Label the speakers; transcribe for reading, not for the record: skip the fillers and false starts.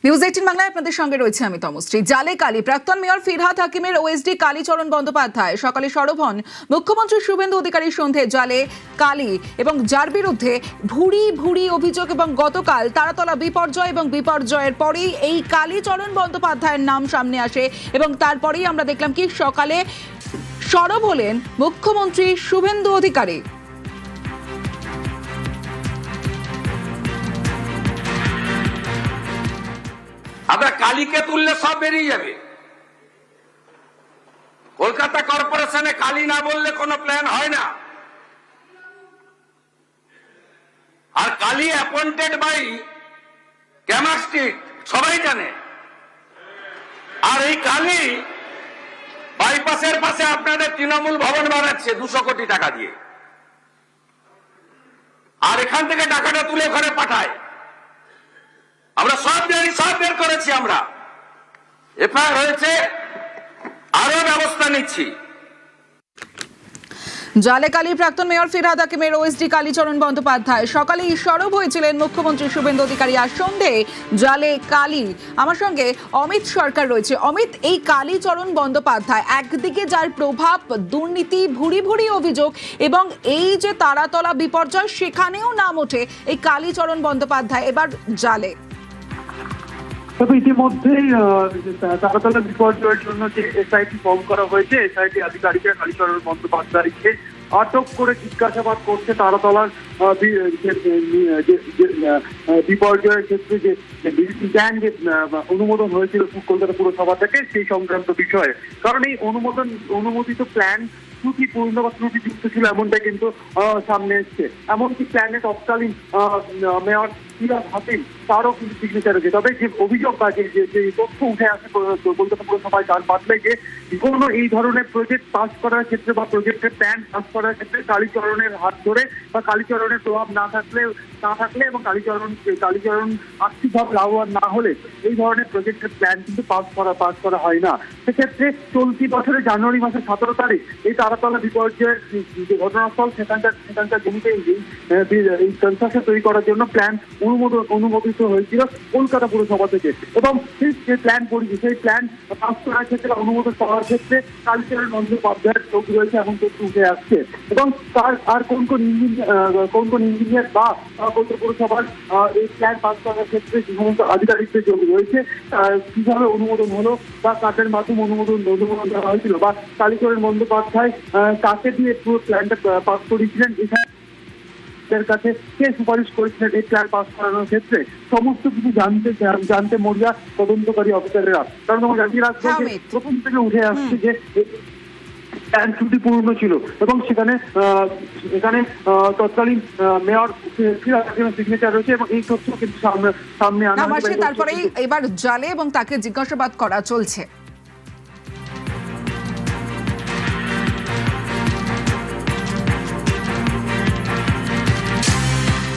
Speaker 1: News 18 বাংলায় আপনাদের সঙ্গে রয়েছে আমি তমশ্রী। জালে কালি প্রাক্তন মেয়র ফিরহাদ হাকিমের ওএসডি কালীচরণ বন্দ্যোপাধ্যায় সকালে সরব হন মুখ্যমন্ত্রী শুভেন্দু অধিকারীর সঙ্গে জালে কালি এবং যার বিরুদ্ধে ভুরি ভুরি অভিযোগ এবং গতকাল তারাতলা বিপর্যয় এবং বিপর্যয়ের পরেই এই কালীচরণ বন্দ্যোপাধ্যায়ের নাম সামনে আসে এবং তারপরেই আমরা দেখলাম কি সকালে সরব হলেন মুখ্যমন্ত্রী শুভেন্দু অধিকারী।
Speaker 2: আমরা কালীকে তুললে সব বেরিয়ে যাবে। কলকাতা কর্পোরেশনে কালী না বললে কোনো প্ল্যান হয় না। আর কালী অ্যাপয়েন্টেড বাই ক্যামাস্ট্রিট সবাই জানে। আর এই কালী বাইপাসের পাশে আপনাদের তৃণমূল ভবন বানাচ্ছে 200 কোটি টাকা দিয়ে, আর এখান থেকে টাকাটা তুলে ঘরে পাঠায়। আমরা সব জানি, সব বের করেছি, আমরা এফআইআর হয়েছে, আরো ব্যবস্থা নিচ্ছি।
Speaker 1: জালে কালি প্রাক্তন মেয়র ফিরহাদ হাকিমের ওএসডি কালীচরণ বন্দ্যোপাধ্যায় সকালেই সরব হয়েছিলেন মুখ্যমন্ত্রী শুভেন্দু অধিকারী। আর সন্ধে জালে কালি আমার সঙ্গে অমিত সরকার রয়েছে। অমিত, এই কালীচরণ বন্দ্যোপাধ্যায় একদিকে যার প্রভাব দুর্নীতি ভুরি ভুরি অভিযোগ এবং এই যে তারাতলা বিপর্যয় সেখানেও নাম ওঠে এই কালীচরণ বন্দ্যোপাধ্যায় এবার জালে।
Speaker 3: তবে ইতিমধ্যেই তারাতলা বিপর্যয়ের জন্য যে এসআইটি ফর্ম করা হয়েছে, এসআইটি আধিকারিকরা কালীচরণ বন্দ্যোপাধ্যায়কে আটক করে জিজ্ঞাসাবাদ করছে তারাতলার বিপর্যয়ের ক্ষেত্রে যে প্ল্যান যে অনুমোদন হয়েছিল কলকাতা পুরসভা থেকে সেই সংক্রান্ত বিষয়ে। কারণ এই অনুমোদিত প্ল্যান ত্রুটিপূর্ণ বা ত্রুটিযুক্ত ছিল এমনটাই কিন্তু সামনে এসছে। এমনকি প্ল্যানে তৎকালীন মেয়র ফিরহাদ হাকিম তারও কিন্তু সিগনেচার রয়েছে। তবে যে অভিযোগ বা যে তথ্য উঠে আসে কলকাতা পুরসভায় তার পাতলে যে কোনো এই ধরনের প্রজেক্ট পাস করার ক্ষেত্রে বা প্রজেক্টের প্ল্যান পাস করার ক্ষেত্রে কালীচরণের হাত ধরে বা কালীচরণের প্রভাব না থাকলে এবং কালীচরণ আর্থিকভাবে লাভবান না হলে এই ধরনের প্রজেক্টের প্ল্যান কিন্তু পাস করা হয় না। সেক্ষেত্রে চলতি বছরের জানুয়ারি মাসের 17 তারিখ এই তারাতলা বিপর্যয়ের যে ঘটনাস্থল সেখানকার জমিতে এই কনস্ট্রাকশন তৈরি করার জন্য প্ল্যান অনুমোদিত হয়েছিল কলকাতা পুরসভা থেকে, এবং সেই প্ল্যান পাস করার ক্ষেত্রে অনুমোদন পাওয়ার ক্ষেত্রে কালীচরণ বন্দ্যোপাধ্যায়ের যোগ রয়েছে এমন তথ্য উঠে আসছে। এবং তার আর কোন কোন ইঞ্জিনিয়ার বা কলকাতা পুরসভার এই প্ল্যান পাস করার ক্ষেত্রে যে সমস্ত আধিকারিকদের যোগ রয়েছে, কিভাবে অনুমোদন হলো বা কাদের মাধ্যমে অনুমোদন দেওয়া হয়েছিল বা কালীচরণ বন্দ্যোপাধ্যায় কাকে দিয়ে পুরো প্ল্যানটা পাস করেছিলেন, এর কাছে কে সুপারিশ করেছিলেন এই প্ল্যান পাস করানোর ক্ষেত্রে, সমস্ত কিছু জানতে মরিয়া তদন্তকারী অফিসারেরা। কারণ আমরা জানিয়ে রাখবো যে প্রথম থেকে উঠে আসছে যে প্ল্যান ত্রুটিপূর্ণ ছিল এবং এখানে তৎকালীন মেয়র ফিরহাদ হাকিমের সিগনেচার রয়েছে এবং এই তথ্য কিন্তু সামনে আনা হয়েছে।
Speaker 1: তারপরে এবার জালে এবং তাকে জিজ্ঞাসাবাদ করা চলছে।